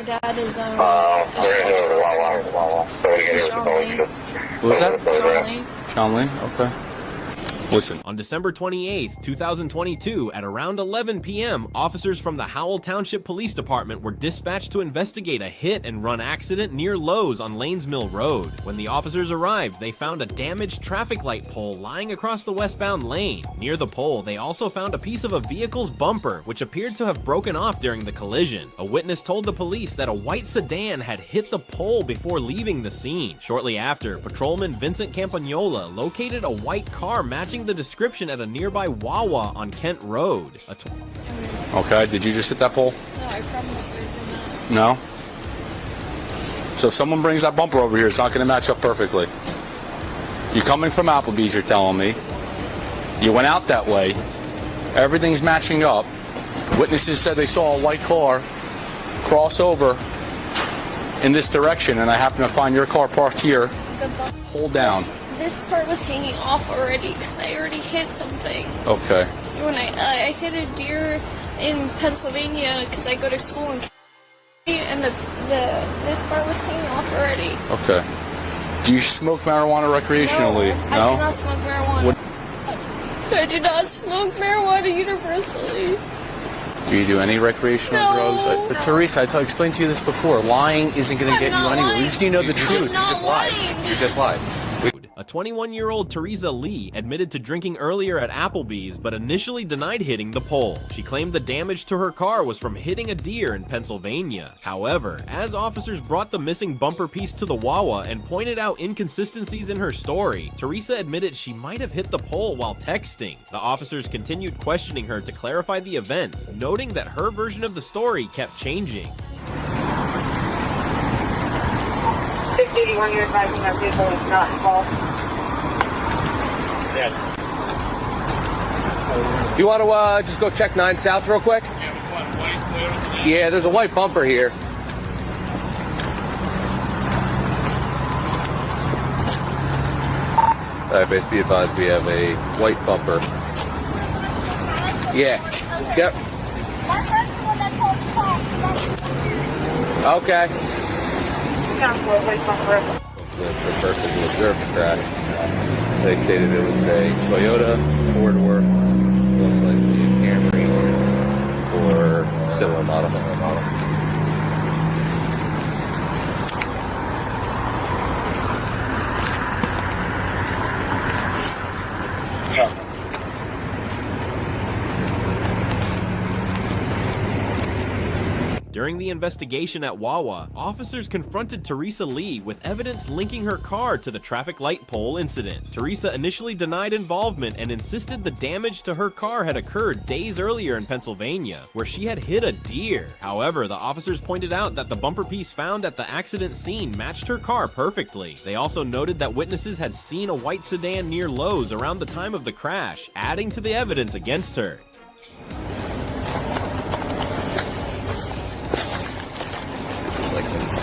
My dad is, Who was that? John Lee. Sean Lee? Okay. Listen. On December 28th, 2022, at around 11 p.m., officers from the Howell Township Police Department were dispatched to investigate a hit-and-run accident near Lowe's on Lanes Mill Road. When the officers arrived, they found a damaged traffic light pole lying across the westbound lane. Near the pole, they also found a piece of a vehicle's bumper, which appeared to have broken off during the collision. A witness told the police that a white sedan had hit the pole before leaving the scene. Shortly after, Patrolman Vincent Campagnola located a white car matching the description at a nearby Wawa on Kent Road. Okay, did you just hit that pole? No, I promise you I did not. No? So if someone brings that bumper over here, it's not going to match up perfectly. You're coming from Applebee's, you're telling me. You went out that way. Everything's matching up. Witnesses said they saw a white car cross over in this direction, and I happen to find your car parked here. Hold down. This part was hanging off already because I already hit something. Okay. When I hit a deer in Pennsylvania because I go to school in and this part was hanging off already. Okay. Do you smoke marijuana recreationally? No? I do not smoke marijuana. I do not smoke marijuana universally. Do you do any recreational drugs? But Teresa, I explained to you this before. Lying isn't going to get you anywhere. At least you know the truth. You just lied. You just lied. A 21-year-old Teresa Lee admitted to drinking earlier at Applebee's, but initially denied hitting the pole. She claimed the damage to her car was from hitting a deer in Pennsylvania. However, as officers brought the missing bumper piece to the Wawa and pointed out inconsistencies in her story, Teresa admitted she might have hit the pole while texting. The officers continued questioning her to clarify the events, noting that her version of the story kept changing. 681, you're advising that vehicle is not involved. Yes. You want to just go check 9 South real quick? Yeah, there's a white bumper here. Alright, base, be advised we have a white bumper. Yeah. Yep. Okay. White bumper. The person who observed the crash, they stated it was a Toyota 4-door, most likely a Camry or similar model. During the investigation at Wawa, officers confronted Teresa Lee with evidence linking her car to the traffic light pole incident. Teresa initially denied involvement and insisted the damage to her car had occurred days earlier in Pennsylvania, where she had hit a deer. However, the officers pointed out that the bumper piece found at the accident scene matched her car perfectly. They also noted that witnesses had seen a white sedan near Lowe's around the time of the crash, adding to the evidence against her.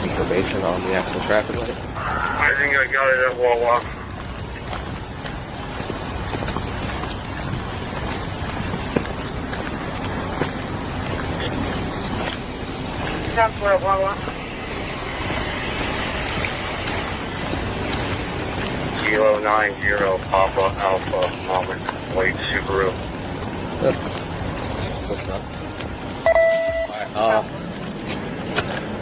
Information on the actual traffic light? I think I got it at Wawa. Sounds at Wawa. 090 Papa Alpha Moment White Subaru. Alright,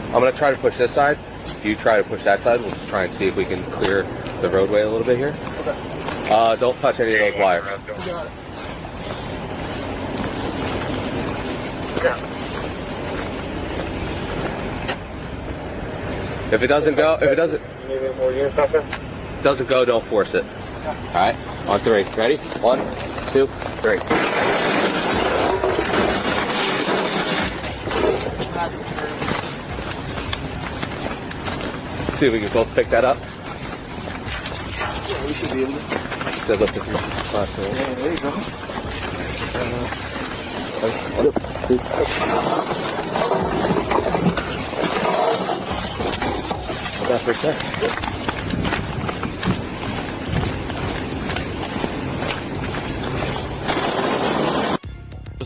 I'm going to try to push this side. You try to push that side. We'll just try and see if we can clear the roadway a little bit here. Okay. Don't touch any of those wires. If it doesn't go, don't force it. Alright, on 3. Ready? 1, 2, 3. See if we can both pick that up. Yeah, we should be able to. Lift it from the spot. Yeah, there you go. Hold that for a sec.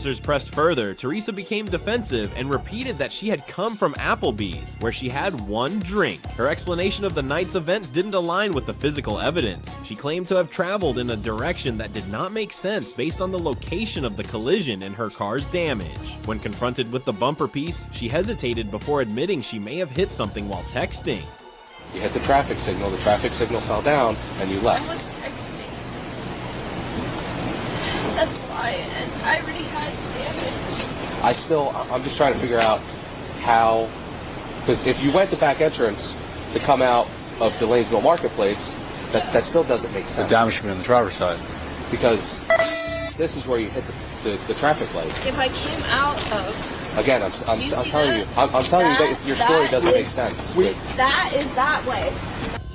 The Officers pressed further, Teresa became defensive and repeated that she had come from Applebee's, where she had one drink. Her explanation of the night's events didn't align with the physical evidence. She claimed to have traveled in a direction that did not make sense based on the location of the collision and her car's damage. When confronted with the bumper piece, she hesitated before admitting she may have hit something while texting. You hit the traffic signal fell down, and you I left. was texting. That's why, and I already had damage. I'm just trying to figure out how, because if you went the back entrance to come out of the Lanesville Marketplace, that still doesn't make sense. The damage should be on the driver's side. Because this is where you hit the traffic light. If I came out of... Again, I'm telling you that your story doesn't make sense. That is that way.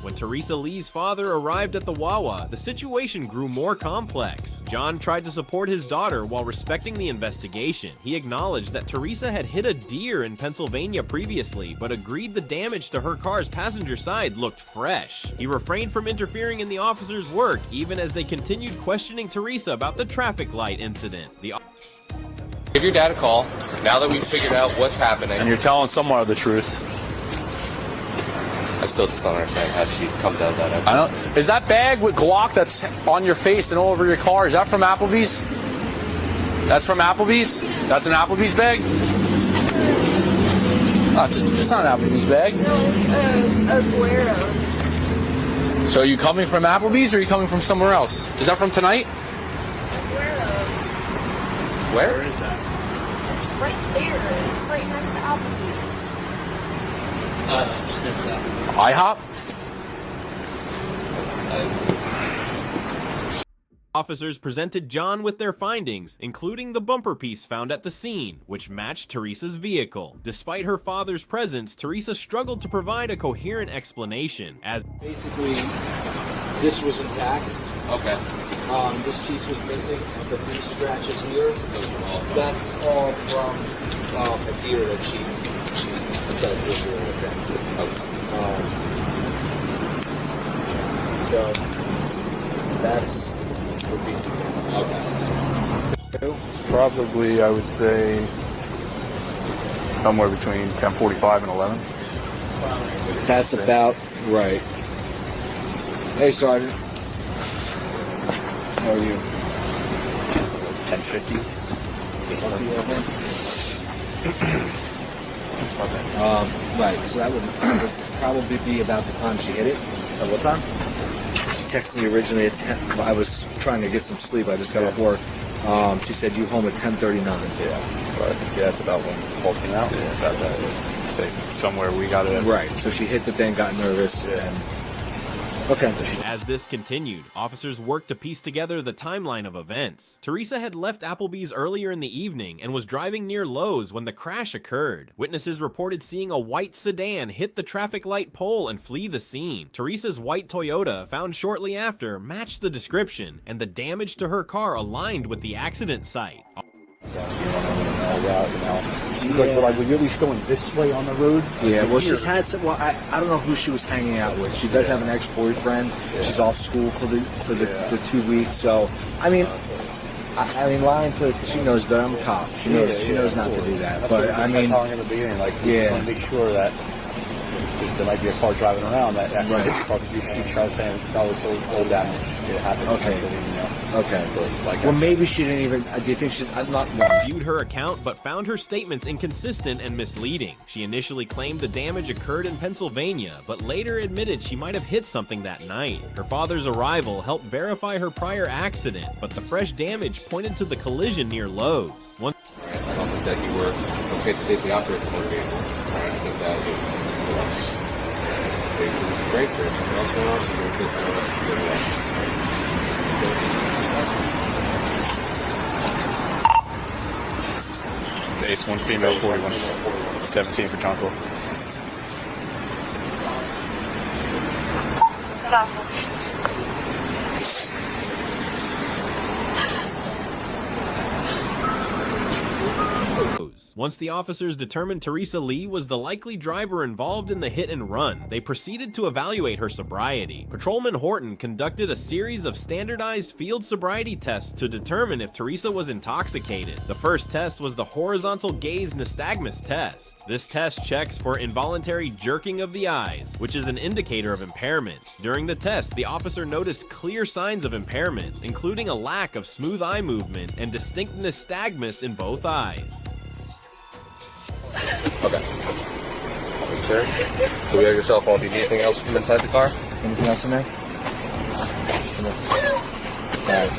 When Teresa Lee's father arrived at the Wawa, the situation grew more complex. John tried to support his daughter while respecting the investigation. He acknowledged that Teresa had hit a deer in Pennsylvania previously, but agreed the damage to her car's passenger side looked fresh. He refrained from interfering in the officers' work, even as they continued questioning Teresa about the traffic light incident. Give your dad a call, now that we've figured out what's happening. And you're telling someone the truth. I still just don't understand how she comes out of that entrance. I don't. Is that bag with guac that's on your face and all over your car? Is that from Applebee's? That's from Applebee's? That's an Applebee's bag? No, it's not an Applebee's bag. No, it's a Guero's. So are you coming from Applebee's or are you coming from somewhere else? Is that from tonight? Guero's. Where? is that? It's right there. It's right next to Applebee's. Just next to Applebee's. IHOP? Officers presented John with their findings, including the bumper piece found at the scene, which matched Teresa's vehicle. Despite her father's presence, Teresa struggled to provide a coherent explanation, as Basically, this was intact. Okay. This piece was missing. The three scratches here, that's all from a deer that she tried to do with that. So that's would be okay. Probably, I would say, somewhere between 10:45 and 11. That's about right. Hey, Sergeant. How are you? 10:50. Right, so that would probably be about the time she hit it. At what time? She texted me originally at 10. I was trying to get some sleep. I just got off work. She said you home at 10:39. Yeah, it's about when the call came out. Yeah, about that. Say somewhere we got it. Right, so she hit the thing, got nervous, and okay. As this continued, officers worked to piece together the timeline of events. Teresa had left Applebee's earlier in the evening and was driving near Lowe's when the crash occurred. Witnesses reported seeing a white sedan hit the traffic light pole and flee the scene. Teresa's white Toyota, found shortly after, matched the description, and the damage to her car aligned with the accident site. Because we're like, well, you're at least going this way on the road. Yeah, well, she's had some. Well, I don't know who she was hanging out with. She does have an ex-boyfriend. She's off school for the 2 weeks. So, I mean, lying to her, she knows better. I'm a cop. She knows not to do that. But I mean, telling in the beginning, like, we just want to make sure that because there might be a car driving around that actually hits the car. She tried saying that was so old damage. It happened. Okay. Well, maybe she didn't even. Do you think she? I'm not. Viewed her account, but found her statements inconsistent and misleading. She initially claimed the damage occurred in Pennsylvania, but later admitted she might have hit something that night. Her father's arrival helped verify her prior accident, but the fresh damage pointed to the collision near Lowe's. I don't think that you were okay to safely operate the motor vehicle. I think that it was great. There's something else going on. So you're good to Ace, one female, 41, 17 for Tonsil. Lowe's. Once the officers determined Teresa Lee was the likely driver involved in the hit and run, they proceeded to evaluate her sobriety. Patrolman Horton conducted a series of standardized field sobriety tests to determine if Teresa was intoxicated. The first test was the horizontal gaze nystagmus test. This test checks for involuntary jerking of the eyes, which is an indicator of impairment. During the test, the officer noticed clear signs of impairment, including a lack of smooth eye movement and distinct nystagmus in both eyes. Okay. Sir, so we have your cell phone. Do you need anything else from inside the car? Anything else in there? Alright.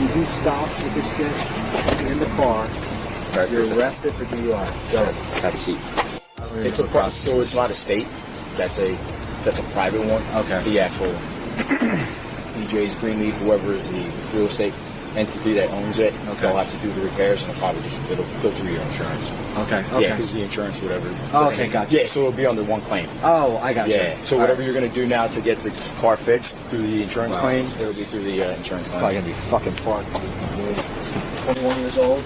You do stops with this shit in the car. Right, You're arrested for DUI. Go ahead. Have a seat. It's a so it's not a state. That's a private one. Okay. The actual EJ's Greenleaf, whoever is the real estate entity that owns it, they'll have to do the repairs and it'll filter your insurance. Okay. Yeah, because the insurance, whatever. Oh, okay, gotcha. Yeah, so it'll be under one claim. Oh, I got you. Yeah. So whatever you're gonna do now to get the car fixed through the insurance claim, it'll be through the insurance It's claim. probably gonna be fucking parked. 21 years old.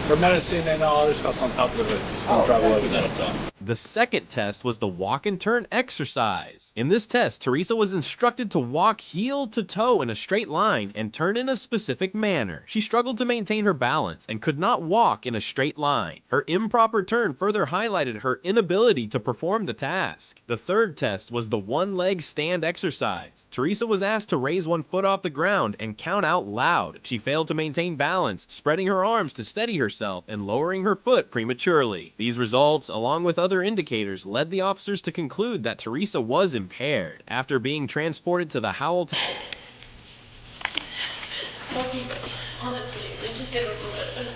For medicine and all other stuff's on top of it. Just gonna drive away with that up top. The second test was the walk and turn exercise. In this test, Teresa was instructed to walk heel to toe in a straight line and turn in a specific manner. She struggled to maintain her balance and could not walk in a straight line. Her improper turn further highlighted her inability to perform the task. The third test was the one-leg stand exercise. Teresa was asked to raise one foot off the ground and count out loud. She failed to maintain balance, spreading her arms to steady herself and lowering her foot prematurely. These results, along with other indicators, led the officers to conclude that Teresa was impaired. After being transported to the Howell Honestly, they just get over it.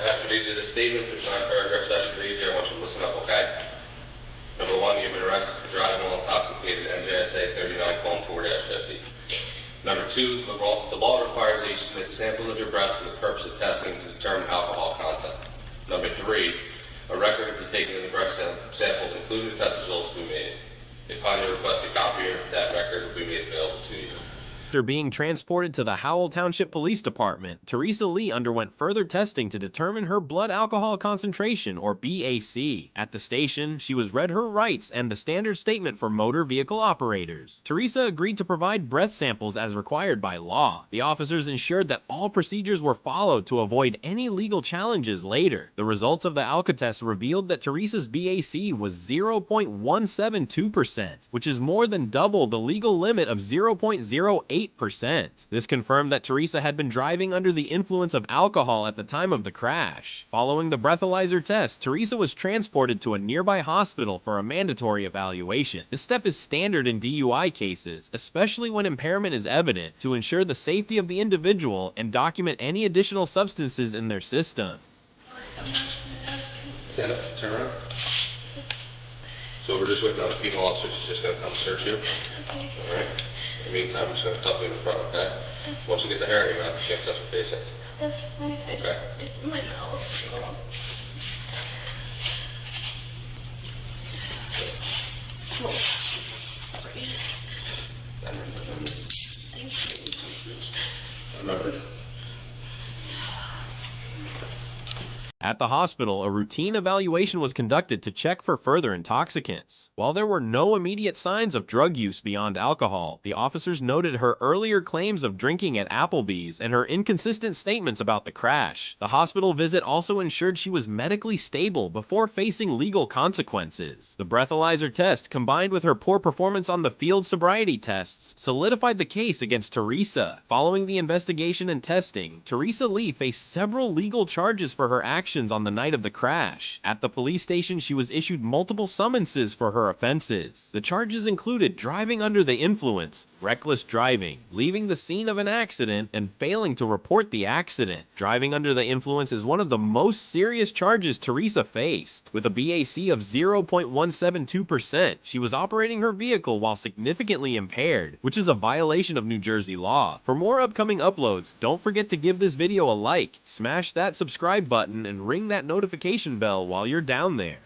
After we do the statement, there's 9 paragraphs I should read here. I want you to listen up, okay? Number 1, you've been arrested for driving while intoxicated, NJSA 39:4-50. Number 2, the law requires that you submit samples of your breath for the purpose of testing to determine alcohol content. Number 3, a record of the taking of the breath samples, including the test results, will be made. Upon your request, a copy of that record will be made available to you. After being transported to the Howell Township Police Department, Teresa Lee underwent further testing to determine her blood alcohol concentration, or BAC. At the station, she was read her rights and the standard statement for motor vehicle operators. Teresa agreed to provide breath samples as required by law. The officers ensured that all procedures were followed to avoid any legal challenges later. The results of the Alcatest revealed that Teresa's BAC was 0.172%, which is more than double the legal limit of 0.08%. This confirmed that Teresa had been driving under the influence of alcohol at the time of the crash. Following the breathalyzer test, Teresa was transported to a nearby hospital for a mandatory evaluation. This step is standard in DUI cases, especially when impairment is evident, to ensure the safety of the individual and document any additional substances in their system. Stand up, turn around. So we're just waiting on a female officer. She's just going to come search you. Okay. All right. In the meantime, I'm just going to tuck you in the front, okay? Once you get the hair in your mouth, you can't touch your face. That's fine. I just, it's my mouth. Oh, sorry. Thank you. Remember. At the hospital, a routine evaluation was conducted to check for further intoxicants. While there were no immediate signs of drug use beyond alcohol, the officers noted her earlier claims of drinking at Applebee's and her inconsistent statements about the crash. The hospital visit also ensured she was medically stable before facing legal consequences. The breathalyzer test, combined with her poor performance on the field sobriety tests, solidified the case against Teresa. Following the investigation and testing, Teresa Lee faced several legal charges for her actions, infractions on the night of the crash. At the police station, she was issued multiple summonses for her offenses. The charges included driving under the influence, reckless driving, leaving the scene of an accident, and failing to report the accident. Driving under the influence is one of the most serious charges Teresa faced. With a BAC of 0.172%, she was operating her vehicle while significantly impaired, which is a violation of New Jersey law. For more upcoming uploads, don't forget to give this video a like, smash that subscribe button, and ring that notification bell while you're down there.